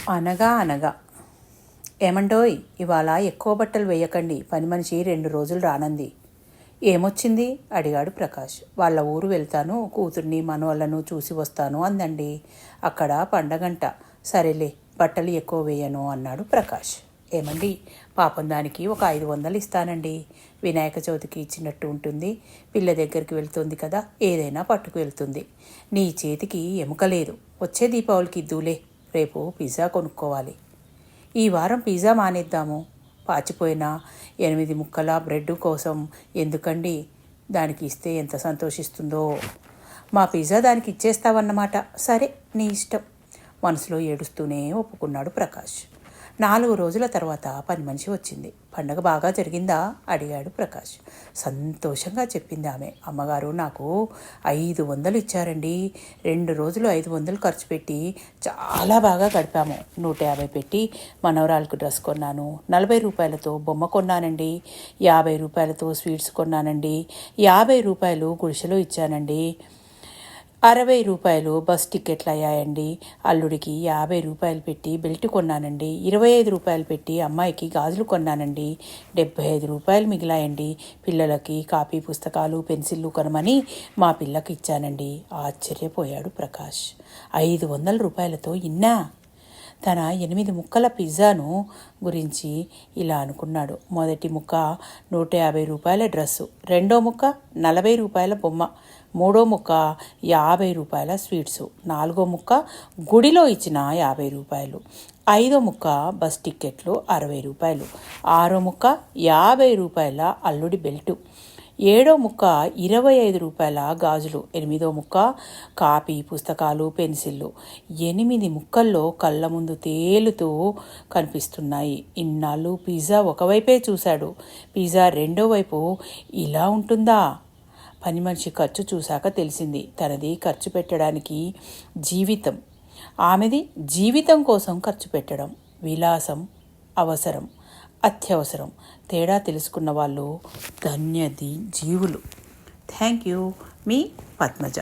అనగా అనగా ఏమండోయ్, ఇవాళ ఎక్కువ బట్టలు వేయకండి, పని మనిషి 2 రోజులు రానంది. ఏమొచ్చింది అడిగాడు ప్రకాష్. వాళ్ళ ఊరు వెళ్తాను, కూతుర్ని మనవళ్ళను చూసి వస్తాను అందండి. అక్కడ పండగంట. సరేలే, బట్టలు ఎక్కువ వేయను అన్నాడు ప్రకాష్. ఏమండి, పాపం దానికి ఒక 500 ఇస్తానండి. వినాయక చవితికి ఇచ్చినట్టు ఉంటుంది. పిల్ల దగ్గరికి వెళ్తుంది కదా, ఏదైనా పట్టుకు వెళ్తుంది. నీ చేతికి ఎముక లేదు, వచ్చే దీపావళికి ఇద్దులే. రేపు పిజ్జా కొనుక్కోవాలి. ఈ వారం పిజ్జా మానేద్దాము. పాచిపోయిన 8 ముక్కల బ్రెడ్ కోసం ఎందుకండి? దానికి ఇస్తే ఎంత సంతోషిస్తుందో. మా పిజ్జా దానికి ఇచ్చేస్తావన్నమాట. సరే, నీ ఇష్టం. మనసులో ఏడుస్తూనే ఒప్పుకున్నాడు ప్రకాష్. 4 రోజుల తర్వాత పని మనిషి వచ్చింది. పండగ బాగా జరిగిందా అడిగాడు ప్రకాష్. సంతోషంగా చెప్పింది ఆమె. అమ్మగారు నాకు 500 ఇచ్చారండి. 2 రోజులు 500 ఖర్చు పెట్టి చాలా బాగా గడిపాము. 150 పెట్టి మనవరాలకు డ్రెస్ కొన్నాను. 40 రూపాయలతో బొమ్మ కొన్నానండి. 50 రూపాయలతో స్వీట్స్ కొన్నానండి. 50 రూపాయలు గుడిసెలో ఇచ్చానండి. 60 రూపాయలు బస్ టికెట్లు అయ్యాయండి. అల్లుడికి 50 రూపాయలు పెట్టి బెల్ట్ కొన్నానండి. 25 రూపాయలు పెట్టి అమ్మాయికి గాజులు కొన్నానండి. 75 రూపాయలు మిగిలాయండి. పిల్లలకి కాపీ పుస్తకాలు పెన్సిళ్ళు కొనమని మా పిల్లకి ఇచ్చానండి. ఆశ్చర్యపోయాడు ప్రకాష్. 500 రూపాయలతో ఇన్నా? తన 8 ముక్కల పిజ్జాను గురించి ఇలా అనుకున్నాడు. మొదటి ముక్క 150 రూపాయల డ్రెస్సు, రెండో ముక్క 40 రూపాయల బొమ్మ, మూడో ముక్క 50 రూపాయల స్వీట్సు, నాలుగో ముక్క గుడిలో ఇచ్చిన 50 రూపాయలు, ఐదో ముక్క బస్ టిక్కెట్లు 60 రూపాయలు, ఆరో ముక్క 50 రూపాయల అల్లుడి బెల్టు, ఏడో ముక్క 25 రూపాయల గాజులు, ఎనిమిదో ముక్క కాపీ పుస్తకాలు పెన్సిళ్ళు. 8 ముక్కల్లో కళ్ళ ముందు తేలుతూ కనిపిస్తున్నాయి. ఇన్నాళ్ళు పిజ్జా ఒకవైపే చూశాడు. పిజ్జా రెండో వైపు ఇలా ఉంటుందా? పని మనిషి ఖర్చు చూశాక తెలిసింది. తనది ఖర్చు పెట్టడానికి జీవితం, ఆమెది జీవితం కోసం ఖర్చు పెట్టడం. విలాసం అవసరం, అత్యవసరం. తేడా తెలుసుకున్న వాళ్ళు ధన్యది జీవులు. Thank you. మీ పద్మజ.